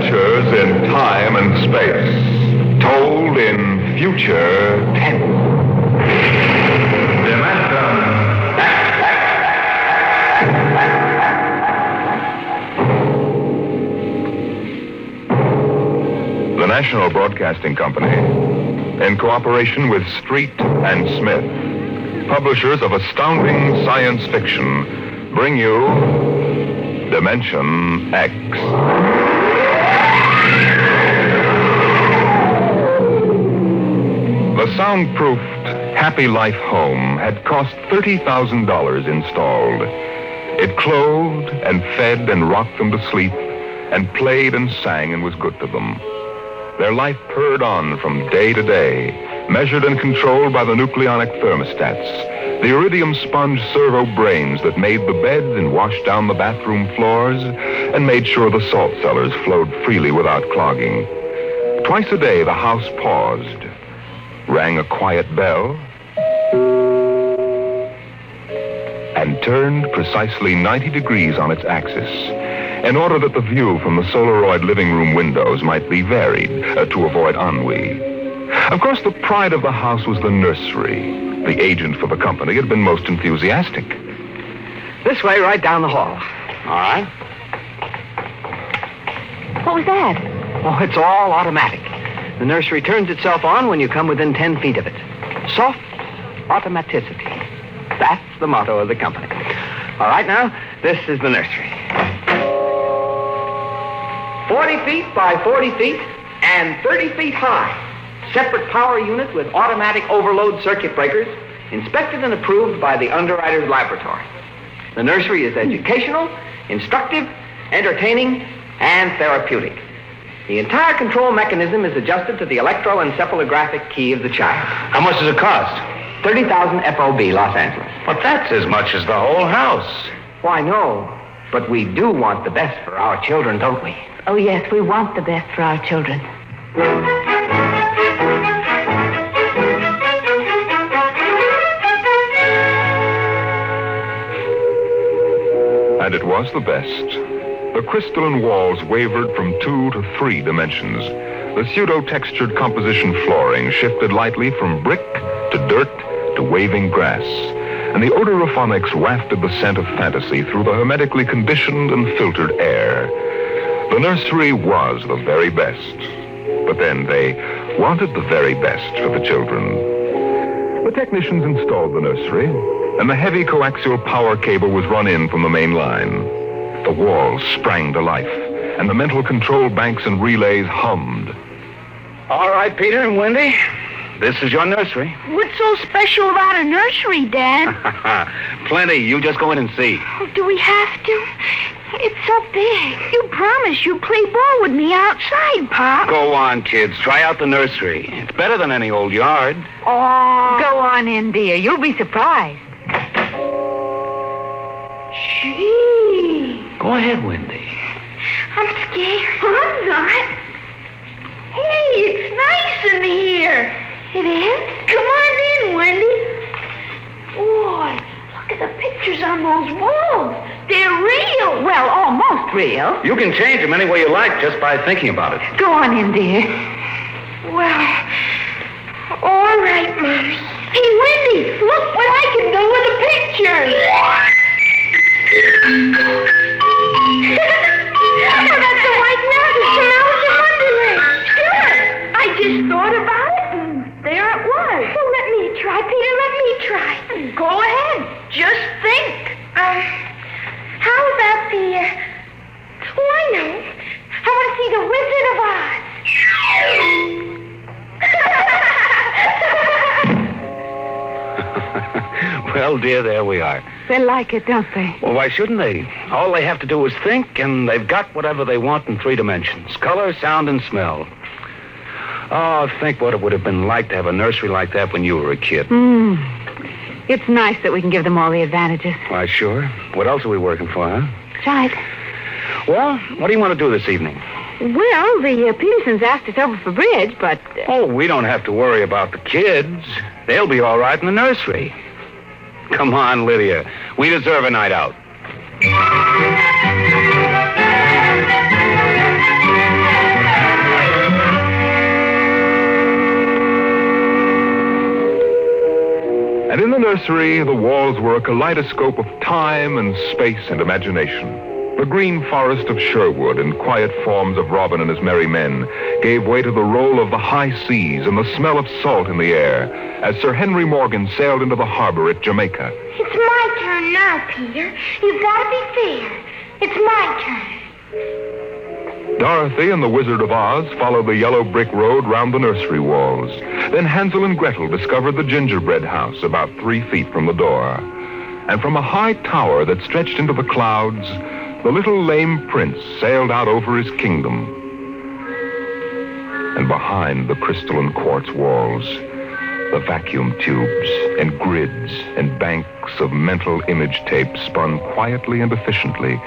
Adventures in time and space, told in future tense. The National Broadcasting Company, in cooperation with Street and Smith, publishers of astounding science fiction, bring you Dimension X. The soundproofed Happy Life home had cost $30,000 installed. It clothed and fed and rocked them to sleep and played and sang and was good to them. Their life purred on from day to day, measured and controlled by the nucleonic thermostats, the iridium sponge servo brains that made the beds and washed down the bathroom floors and made sure the salt cellars flowed freely without clogging. Twice a day, the house paused, rang a quiet bell, and turned precisely 90 degrees on its axis, in order that the view from the Solaroid living room windows might be varied to avoid ennui. Of course, the pride of the house was the nursery. The agent for the company had been most enthusiastic. This way, right down the hall. All right. What was that? Oh, it's all automatic. The nursery turns itself on when you come within 10 feet of it. Soft automaticity. That's the motto of the company. All right, now, this is the nursery. 40 feet by 40 feet and 30 feet high. Separate power unit with automatic overload circuit breakers, inspected and approved by the underwriter's laboratory. The nursery is educational, instructive, entertaining, and therapeutic. The entire control mechanism is adjusted to the electroencephalographic key of the child. How much does it cost? 30,000 FOB, Los Angeles. But that's as much as the whole house. Why, no. But we do want the best for our children, don't we? Oh, yes, we want the best for our children. And it was the best. The crystalline walls wavered from 2 to 3 dimensions. The pseudo-textured composition flooring shifted lightly from brick to dirt to waving grass. And the odorophonics wafted the scent of fantasy through the hermetically conditioned and filtered air. The nursery was the very best. But then they wanted the very best for the children. The technicians installed the nursery, and the heavy coaxial power cable was run in from the main line. The walls sprang to life, and the mental control banks and relays hummed. All right, Peter and Wendy, this is your nursery. What's so special about a nursery, Dad? Plenty. You just go in and see. Oh, do we have to? It's so big. You promised you'd play ball with me outside, Pop. Go on, kids. Try out the nursery. It's better than any old yard. Oh. Go on in, dear. You'll be surprised. Gee. Go ahead, Wendy. I'm scared. I'm not. Hey, it's nice in here. It is? Come on in, Wendy. Boy, look at the pictures on those walls. They're real. Well, almost real. You can change them any way you like just by thinking about it. Go on in, dear. Well, all right, Mommy. Hey, Wendy, look what I can do with the pictures. Oh, that's a white mountain from Alice in Wonderland. Sure. I just thought about it, and there it was. Well, let me try, Peter. Let me try. Go ahead. Just think. How about the... Oh, I know. I want to see the Wizard of Oz. Well, dear, there we are. They like it, don't they? Well, why shouldn't they? All they have to do is think, and they've got whatever they want in 3 dimensions. Color, sound, and smell. Oh, think what it would have been like to have a nursery like that when you were a kid. It's nice that we can give them all the advantages. Why, sure. What else are we working for, huh? That's right. Well, what do you want to do this evening? Well, the Petersons asked us over for bridge, but... Oh, we don't have to worry about the kids. They'll be all right in the nursery. Come on, Lydia. We deserve a night out. And in the nursery, the walls were a kaleidoscope of time and space and imagination. The green forest of Sherwood and quiet forms of Robin and his merry men gave way to the roll of the high seas and the smell of salt in the air as Sir Henry Morgan sailed into the harbor at Jamaica. It's my turn now, Peter. You've got to be fair. It's my turn. Dorothy and the Wizard of Oz followed the yellow brick road round the nursery walls. Then Hansel and Gretel discovered the gingerbread house about 3 feet from the door. And from a high tower that stretched into the clouds, the little lame prince sailed out over his kingdom. And behind the crystal and quartz walls, the vacuum tubes and grids and banks of mental image tape spun quietly and efficiently,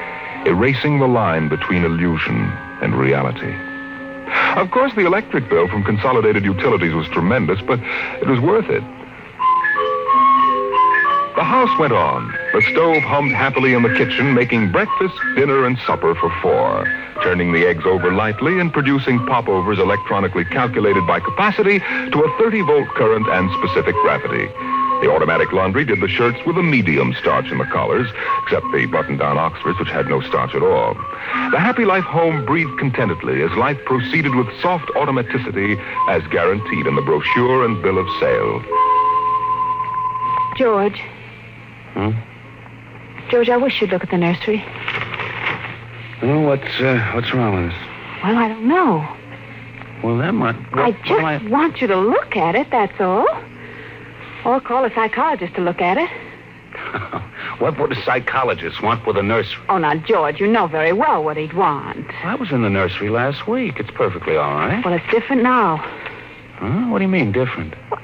erasing the line between illusion and reality. Of course, the electric bill from Consolidated Utilities was tremendous, but it was worth it. The house went on. The stove hummed happily in the kitchen, making breakfast, dinner, and supper for 4, turning the eggs over lightly and producing popovers electronically calculated by capacity to a 30-volt current and specific gravity. The automatic laundry did the shirts with a medium starch in the collars, except the button-down Oxfords, which had no starch at all. The Happy Life home breathed contentedly as life proceeded with soft automaticity as guaranteed in the brochure and bill of sale. George. George, I wish you'd look at the nursery. Well, what's wrong with this? Well, I don't know. Well, that might... I just want you to look at it, that's all. Or call a psychologist to look at it. What would a psychologist want with a nursery? Oh, now, George, you know very well what he'd want. I was in the nursery last week. It's perfectly all right. Well, it's different now. Huh? What do you mean, different? Well,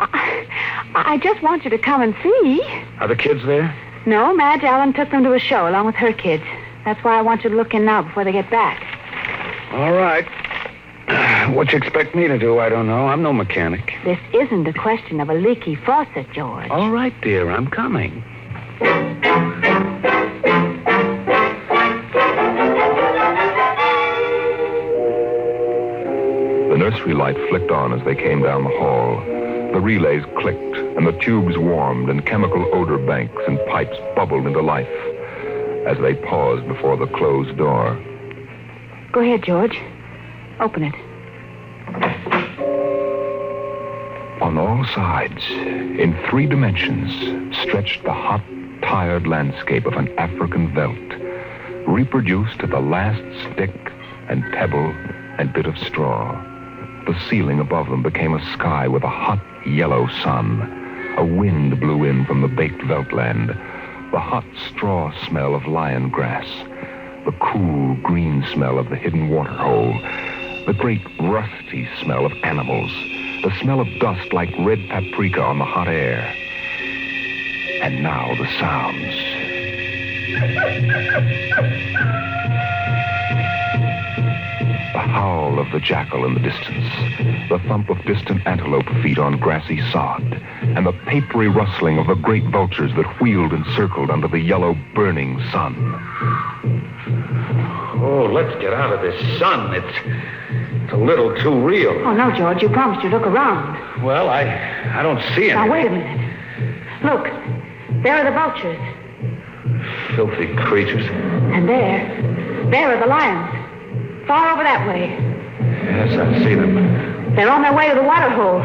I just want you to come and see. Are the kids there? No, Madge Allen took them to a show along with her kids. That's why I want you to look in now before they get back. All right. What you expect me to do, I don't know. I'm no mechanic. This isn't a question of a leaky faucet, George. All right, dear, I'm coming. The nursery light flicked on as they came down the hall. The relays clicked, and the tubes warmed, and chemical odor banks and pipes bubbled into life as they paused before the closed door. Go ahead, George. Open it. On all sides, in 3 dimensions, stretched the hot, tired landscape of an African veldt, reproduced to the last stick and pebble and bit of straw. The ceiling above them became a sky with a hot, yellow sun. A wind blew in from the baked veldtland. The hot straw smell of lion grass. The cool, green smell of the hidden waterhole. The great, rusty smell of animals. The smell of dust like red paprika on the hot air. And now the sounds. The howl of the jackal in the distance, the thump of distant antelope feet on grassy sod, and the papery rustling of the great vultures that wheeled and circled under the yellow, burning sun. Oh, let's get out of this sun. It's a little too real. Oh, no, George, you promised you'd look around. Well, I don't see anything. Now, wait a minute. Look, there are the vultures. Filthy creatures. And there are the lions. Far over that way. Yes, I see them. They're on their way to the water hole.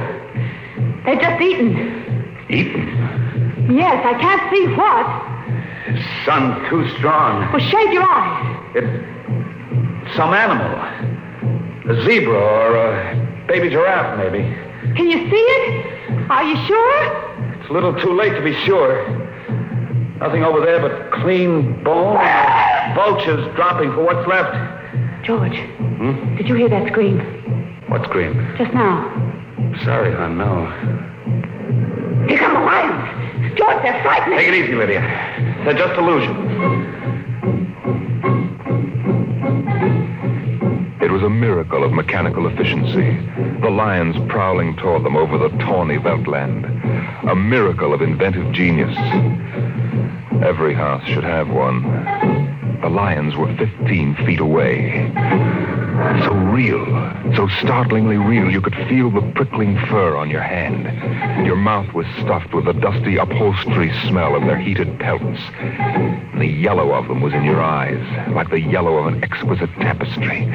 They've just eaten. Eaten? Yes, I can't see what. The sun's too strong. Well, shade your eyes. It's some animal. A zebra or a baby giraffe, maybe. Can you see it? Are you sure? It's a little too late to be sure. Nothing over there but clean bone. Vultures dropping for what's left. George, did you hear that scream? What scream? Just now. Sorry, hon, no. Here come the lions. George, they're frightening. Take it easy, Lydia. They're just illusions. It was a miracle of mechanical efficiency. The lions prowling toward them over the tawny veldtland. A miracle of inventive genius. Every house should have one. The lions were 15 feet away. So real, so startlingly real, you could feel the prickling fur on your hand. Your mouth was stuffed with the dusty upholstery smell of their heated pelts. And the yellow of them was in your eyes, like the yellow of an exquisite tapestry.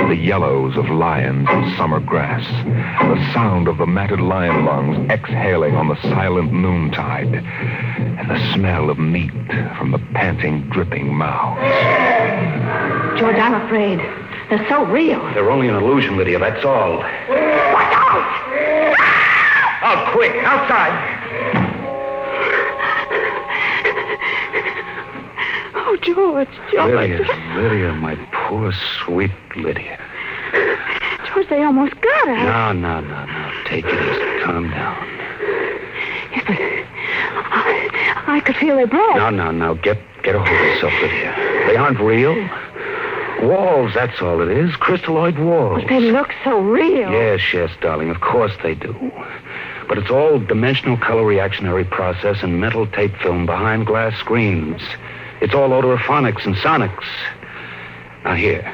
The yellows of lions and summer grass. The sound of the matted lion lungs exhaling on the silent noontide. And the smell of meat from the panting, dripping mouths. George, I'm afraid. They're so real. They're only an illusion, Lydia, that's all. Watch out! Out, quick, outside. Oh, George. Lydia, my poor, sweet Lydia. George, they almost got her. No. Take it easy. Calm down. Yes, but I could feel their breath. No. Get a hold of yourself, Lydia. They aren't real. Walls, that's all it is. Crystalloid walls. But they look so real. Yes, darling. Of course they do. But it's all dimensional color reactionary process and mental tape film behind glass screens. It's all odorophonics and sonics. Now, here,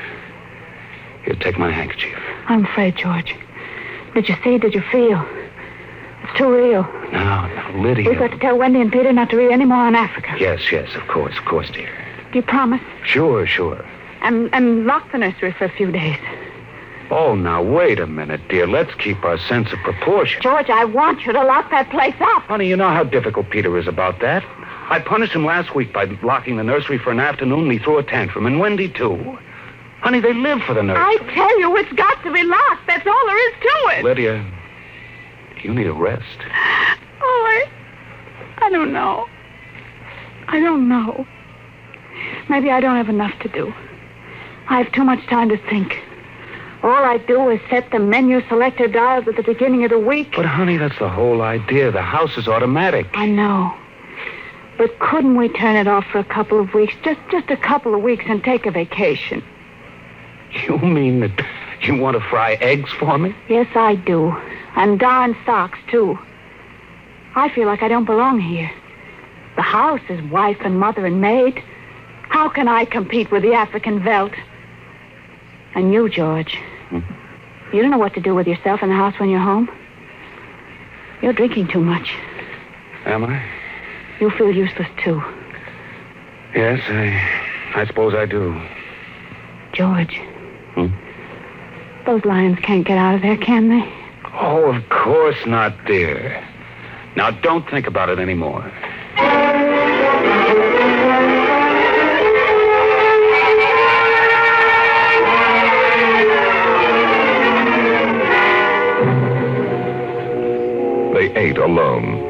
take my handkerchief. I'm afraid, George. Did you see? Did you feel? It's too real. No, Lydia. We've got to tell Wendy and Peter not to read any more on Africa. Yes, of course, dear. Do you promise? Sure. And lock the nursery for a few days. Oh, now, wait a minute, dear. Let's keep our sense of proportion. George, I want you to lock that place up. Honey, you know how difficult Peter is about that. I punished him last week by locking the nursery for an afternoon, and he threw a tantrum, and Wendy, too. Honey, they live for the nursery. I tell you, it's got to be locked. That's all there is to it. Lydia, you need a rest. Oh, I don't know. Maybe I don't have enough to do. I have too much time to think. All I do is set the menu selector dials at the beginning of the week. But, honey, that's the whole idea. The house is automatic. I know. But couldn't we turn it off for a couple of weeks? Just a couple of weeks and take a vacation. You mean that you want to fry eggs for me? Yes, I do. And darn socks, too. I feel like I don't belong here. The house is wife and mother and maid. How can I compete with the African Veldt? And you, George, you don't know what to do with yourself in the house when you're home. You're drinking too much. Am I? You feel useless, too. Yes, I suppose I do. George. Those lions can't get out of there, can they? Oh, of course not, dear. Now, don't think about it anymore. They ate alone.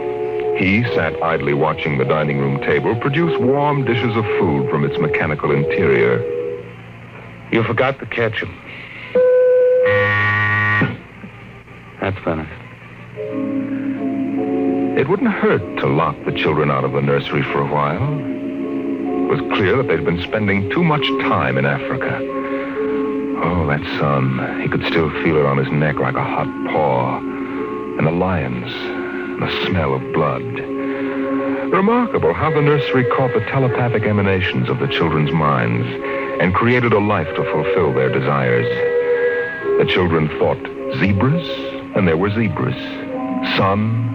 He sat idly watching the dining room table produce warm dishes of food from its mechanical interior. You forgot the ketchup. That's better. It wouldn't hurt to lock the children out of the nursery for a while. It was clear that they'd been spending too much time in Africa. Oh, that sun. He could still feel it on his neck like a hot paw. And the lions, and the smell of blood. Remarkable how the nursery caught the telepathic emanations of the children's minds and created a life to fulfill their desires. The children thought zebras, and there were zebras. Sun,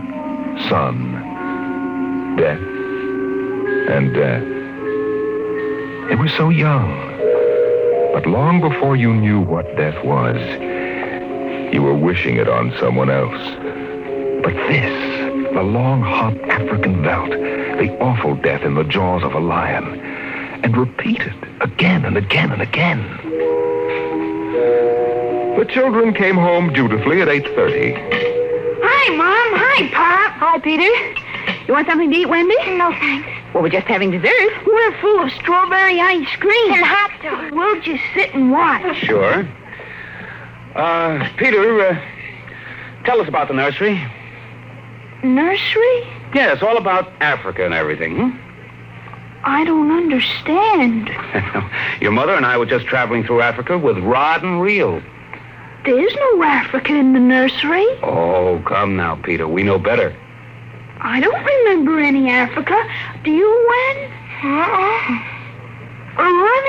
death, and death. They were so young. But long before you knew what death was, you were wishing it on someone else. But this, the long, hot African Veldt, the awful death in the jaws of a lion, and repeated again and again and again. The children came home dutifully at 8:30. Hi, Mom. Hi, Pop. Hi, Peter. You want something to eat, Wendy? No, thanks. Well, we're just having dessert. We're full of strawberry ice cream. And hot dogs. We'll just sit and watch. Sure. Peter, tell us about the nursery. Nursery? Yes, all about Africa and everything. I don't understand. Your mother and I were just traveling through Africa with rod and reel. There's no Africa in the nursery. Oh, come now, Peter. We know better. I don't remember any Africa. Do you, Wen? Run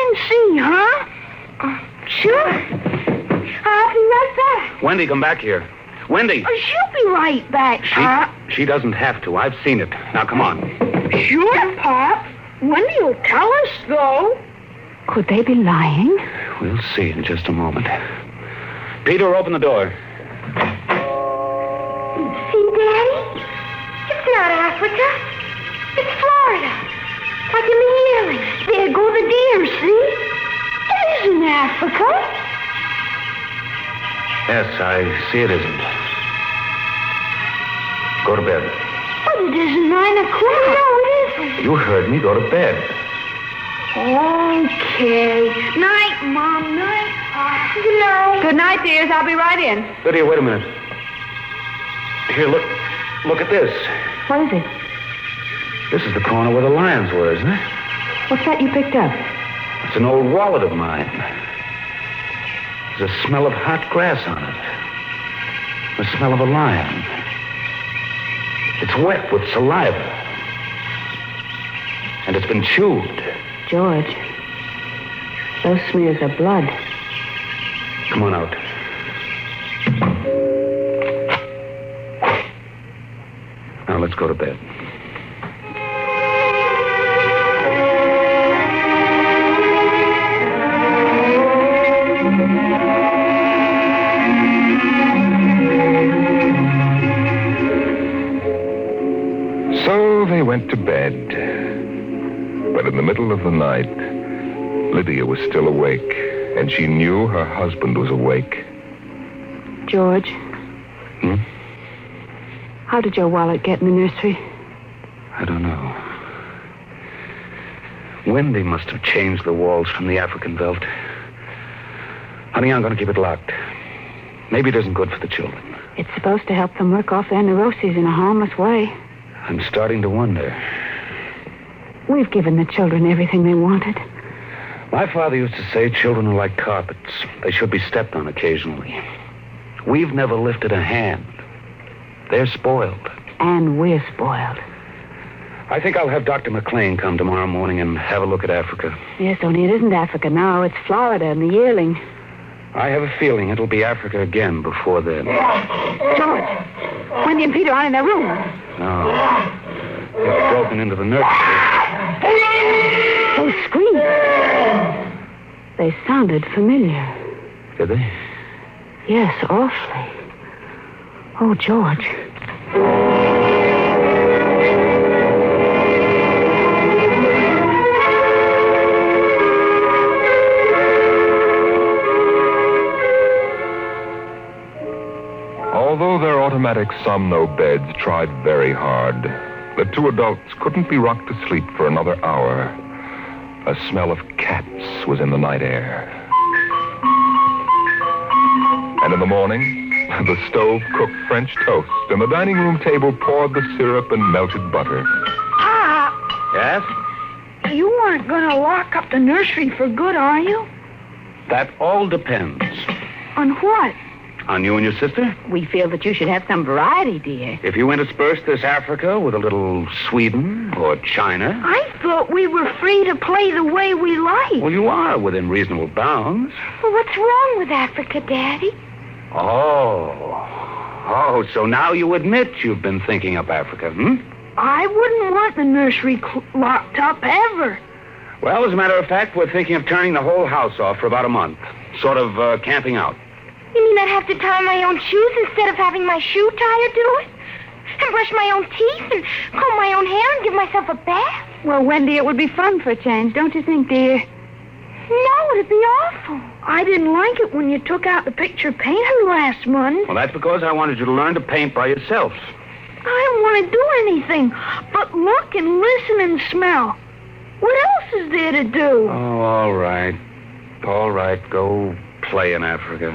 Wendy, come back here. Wendy! Oh, she'll be right back, Pop. She doesn't have to. I've seen it. Now, come on. Sure, Pop. Wendy will tell us, though. Could they be lying? We'll see in just a moment. Peter, open the door. See, Daddy? It's not Africa. It's Florida. Like in the yearling. There go the deer, see? It isn't Africa. Yes, I see it isn't. Go to bed. But it isn't 9 o'clock. No, it isn't. You heard me. Go to bed. Okay. Night, Mom. Night, Pop. Good night. Good night, dears. I'll be right in. Lydia, wait a minute. Here, look. Look at this. What is it? This is the corner where the lions were, isn't it? What's that you picked up? It's an old wallet of mine. There's a smell of hot grass on it. The smell of a lion. It's wet with saliva. And it's been chewed. George, those smears of blood. Come on out. Now let's go to bed. So they went to bed. But in the middle of the night, Lydia was still awake, and she knew her husband was awake. George, Hmm? how did your wallet get in the nursery? I don't know. Wendy must have changed the walls from the African Veldt. Honey, I'm going to keep it locked. Maybe it isn't good for the children. It's supposed to help them work off their neuroses in a harmless way. I'm starting to wonder. We've given the children everything they wanted. My father used to say children are like carpets. They should be stepped on occasionally. We've never lifted a hand. They're spoiled. And we're spoiled. I think I'll have Dr. McLean come tomorrow morning and have a look at Africa. Yes, only it isn't Africa now. It's Florida and the yearling. I have a feeling it'll be Africa again before then. George, Wendy and Peter aren't in their room. No. They've broken into the nursery. Those screams. They sounded familiar. Did they? Yes, awfully. Oh, George. Although their automatic Somno beds tried very hard, the two adults couldn't be rocked to sleep for another hour. A smell of cats was in the night air. And in the morning, the stove cooked French toast, and the dining room table poured the syrup and melted butter. Pop, Yes? you aren't going to lock up the nursery for good, are you? That all depends. On what? On you and your sister? We feel that you should have some variety, dear. If you intersperse this Africa with a little Sweden or China, I thought we were free to play the way we like. well, you are within reasonable bounds. Well, what's wrong with Africa, Daddy? Oh, so now you admit you've been thinking up Africa, hmm? I wouldn't want the nursery locked up ever. Well, as a matter of fact, we're thinking of turning the whole house off for about a month. Sort of camping out. You mean I'd have to tie my own shoes instead of having my shoe tire do it? And brush my own teeth and comb my own hair and give myself a bath? Well, Wendy, it would be fun for a change, don't you think, dear? No, it'd be awful. I didn't like it when you took out the picture painter last month. Well, that's because I wanted you to learn to paint by yourself. I don't want to do anything but look and listen and smell. What else is there to do? Oh, all right. All right, go play in Africa.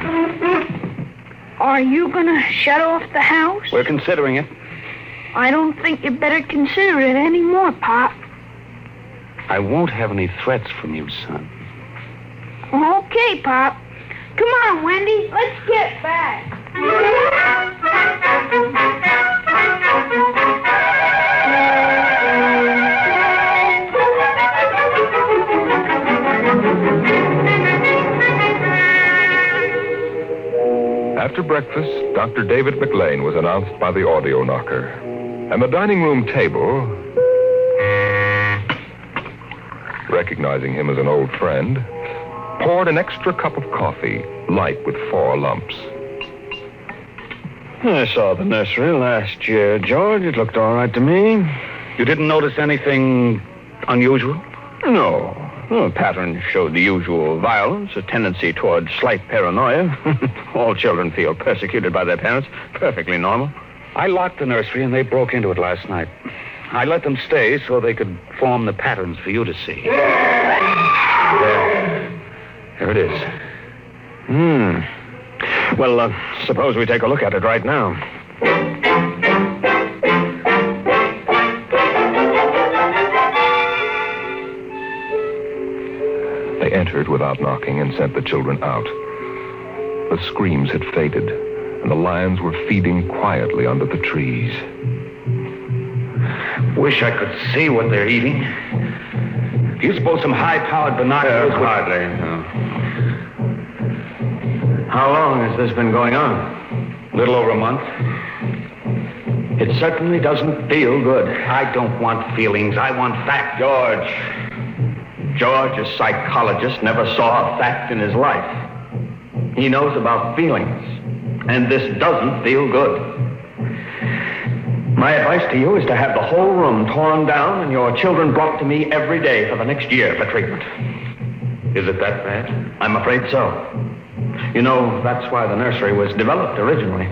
Are you going to shut off the house? We're considering it. I don't think you better consider it anymore, Pop. I won't have any threats from you, son. Okay, Pop. Come on, Wendy. Let's get back. At After breakfast, Dr. David McLean was announced by the audio knocker. And the dining room table, recognizing him as an old friend, poured an extra cup of coffee, light with 4 lumps. I saw the nursery last year, George. It looked all right to me. You didn't notice anything unusual? No. The pattern showed the usual violence, a tendency toward slight paranoia. All children feel persecuted by their parents. Perfectly normal. I locked the nursery and they broke into it last night. I let them stay so they could form the patterns for you to see. There it is. Well, suppose we take a look at it right now. They entered without knocking and sent the children out. The screams had faded, and the lions were feeding quietly under the trees. Wish I could see what they're eating. Do you suppose some high-powered binoculars would... Hardly, no. How long has this been going on? A little over a month. It certainly doesn't feel good. I don't want feelings. I want fact. George, a psychologist, never saw a fact in his life. He knows about feelings, and this doesn't feel good. My advice to you is to have the whole room torn down and your children brought to me every day for the next year for treatment. Is it that bad? I'm afraid so. You know, that's why the nursery was developed originally,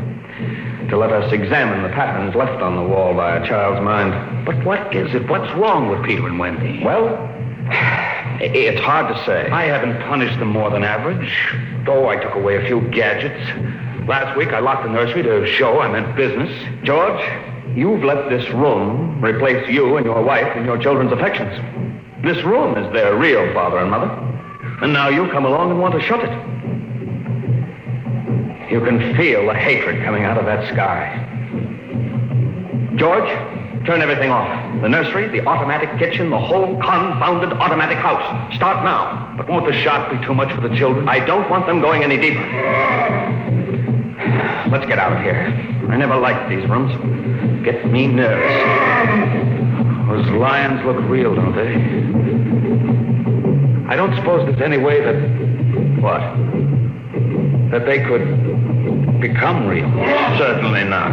to let us examine the patterns left on the wall by a child's mind. But what is it? What's wrong with Peter and Wendy? Well, it's hard to say. I haven't punished them more than average, though I took away a few gadgets. Last week, I locked the nursery to show I meant business. George, you've let this room replace you and your wife and your children's affections. This room is their real father and mother. And now you come along and want to shut it. You can feel the hatred coming out of that sky. George, turn everything off. The nursery, the automatic kitchen, the whole confounded automatic house. Start now. But won't the shock be too much for the children? I don't want them going any deeper. Let's get out of here. I never liked these rooms. Get me nervous. Those lions look real, don't they? I don't suppose there's any way that... What? That they could become real. Certainly not.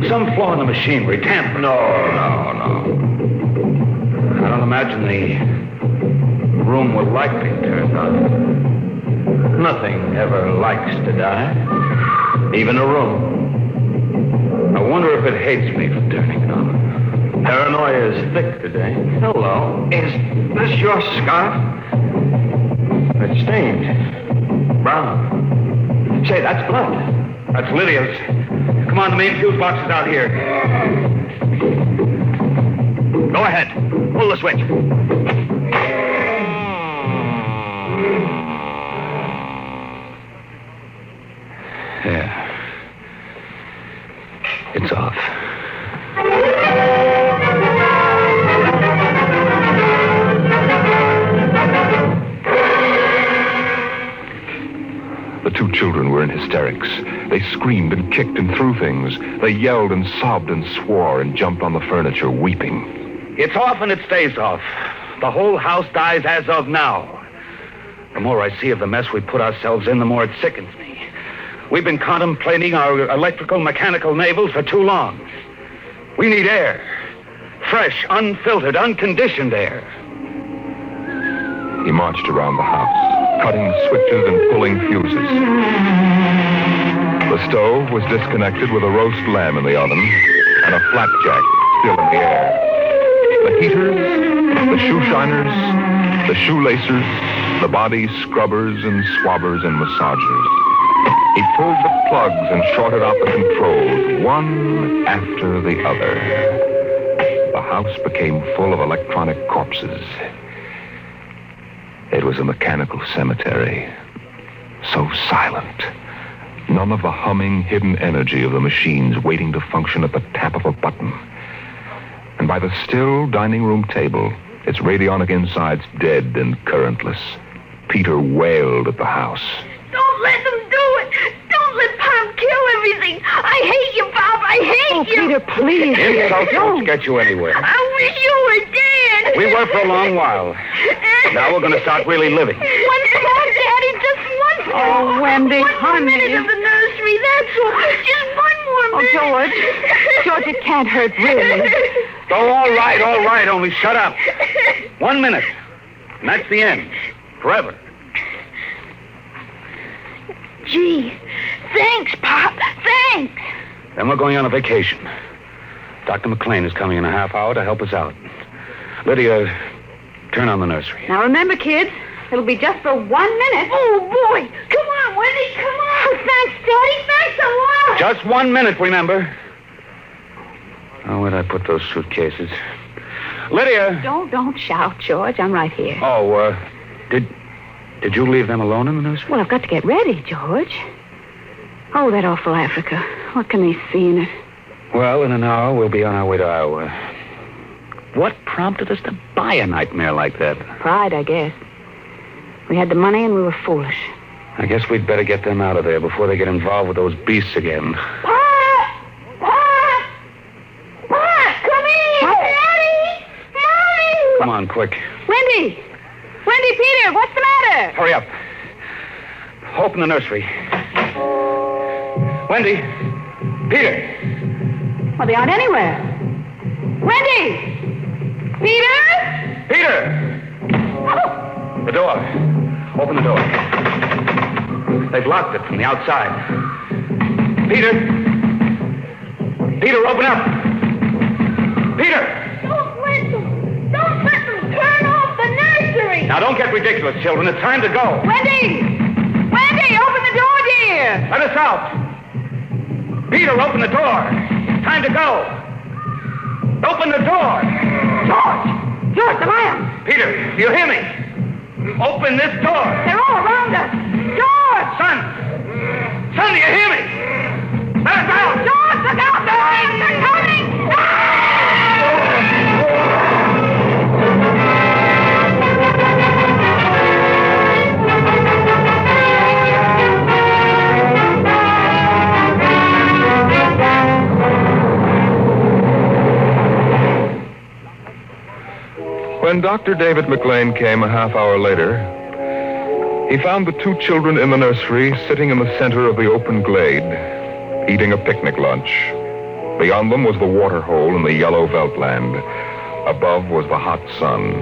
Some flaw in the machinery, tamper. No. I don't imagine the room will like being turned on. Nothing ever likes to die. Even a room. I wonder if it hates me for turning it on. Paranoia is thick today. Hello. Is this your scarf? It's stained. Brown. Say, that's blood. That's Lydia's. Come on, the main fuse box is out here. Go ahead. Pull the switch. Yeah. It's off. The 2 children were in hysterics. They screamed and kicked and threw things. They yelled and sobbed and swore and jumped on the furniture, weeping. It's off and it stays off. The whole house dies as of now. The more I see of the mess we put ourselves in, the more it sickens me. We've been contemplating our electrical, mechanical navels for too long. We need air. Fresh, unfiltered, unconditioned air. He marched around the house, cutting switches and pulling fuses. The stove was disconnected with a roast lamb in the oven and a flapjack still in the air. The heaters, the shoe shiners, the shoelacers, the body scrubbers and swabbers and massagers. He pulled the plugs and shorted out the controls, one after the other. The house became full of electronic corpses. It was a mechanical cemetery, so silent. None of the humming, hidden energy of the machines waiting to function at the tap of a button. And by the still dining room table, its radionic insides dead and currentless, Peter wailed at the house. Don't let them do it! Don't let Pop kill I hate you, Bob. I hate you. Peter, please. Insults won't get you anywhere. I wish you were dead. We were for a long while. Now we're going to start really living. Once more, Daddy. Just once more. Oh, Wendy, one honey. More minute of the nursery. That's all. Just one more minute. George. George, it can't hurt, really. Oh, all right. Only shut up. 1 minute. And that's the end. Forever. Gee, thanks, Pop. Thanks. Then we're going on a vacation. Dr. McLean is coming in a half hour to help us out. Lydia, turn on the nursery. Now, remember, kids, it'll be just for 1 minute. Oh, boy. Come on, Wendy. Come on. Oh, thanks, Daddy. Thanks a lot. Just 1 minute, remember. Oh, where'd I put those suitcases? Lydia! Don't shout, George. I'm right here. Oh, did you leave them alone in the nursery? Well, I've got to get ready, George. Oh, that awful Africa. What can they see in it? Well, in an hour, we'll be on our way to Iowa. What prompted us to buy a nightmare like that? Pride, I guess. We had the money and we were foolish. I guess we'd better get them out of there before they get involved with those beasts again. Pop! Come here! Daddy! Mommy! Come on, quick. Wendy, Peter, what's the matter? Hurry up. Open the nursery. Wendy! Peter! Well, they aren't anywhere. Wendy! Peter! Peter! Oh. The door. Open the door. They've locked it from the outside. Peter! Peter, open up! Peter! Don't let them turn off the nursery! Now, don't get ridiculous, children. It's time to go. Wendy, open the door, dear. Let us out. Peter, open the door. It's time to go. Open the door. George, the lamp. Peter, do you hear me? Open this door. They're all around us. George! Son, do you hear me? Let us out. George, look out! They're coming! When Dr. David McLean came a half hour later, he found the two children in the nursery sitting in the center of the open glade, eating a picnic lunch. Beyond them was the water hole in the yellow Veldt land. Above was the hot sun.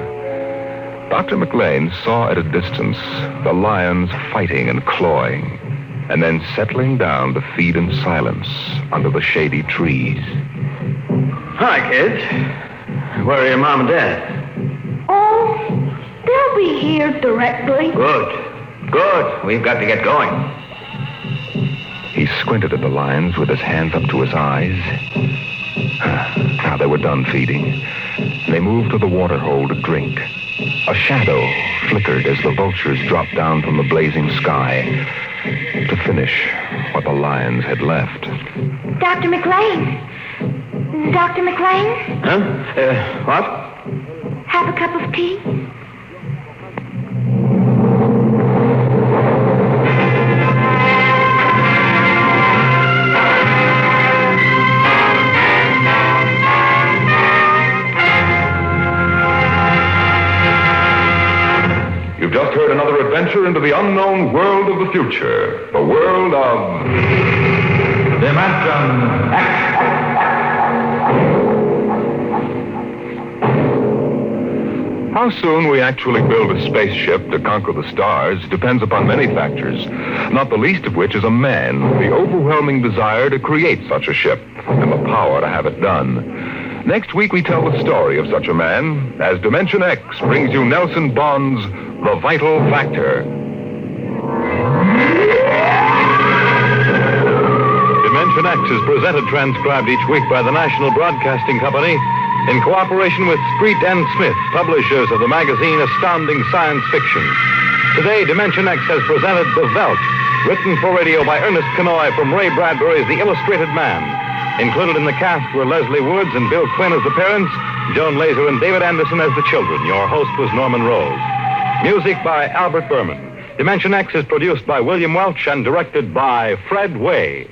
Dr. McLean saw at a distance the lions fighting and clawing, and then settling down to feed in silence under the shady trees. Hi, kids. Where are your mom and dad? Oh, they'll be here directly. Good. We've got to get going. He squinted at the lions with his hands up to his eyes. Now they were done feeding. They moved to the water hole to drink. A shadow flickered as the vultures dropped down from the blazing sky to finish what the lions had left. Dr. McLean. Dr. McLean? Huh? What? Have a cup of tea? You've just heard another adventure into the unknown world of the future. The world of Dimension X. How soon we actually build a spaceship to conquer the stars depends upon many factors, not the least of which is a man, the overwhelming desire to create such a ship, and the power to have it done. Next week, we tell the story of such a man as Dimension X brings you Nelson Bond's The Vital Factor. Dimension X is presented transcribed each week by the National Broadcasting Company in cooperation with Street and Smith, publishers of the magazine Astounding Science Fiction. Today, Dimension X has presented The Veldt, written for radio by Ernest Kenoy from Ray Bradbury's The Illustrated Man. Included in the cast were Leslie Woods and Bill Quinn as the parents, Joan Laser and David Anderson as the children. Your host was Norman Rose. Music by Albert Berman. Dimension X is produced by William Welch and directed by Fred Way.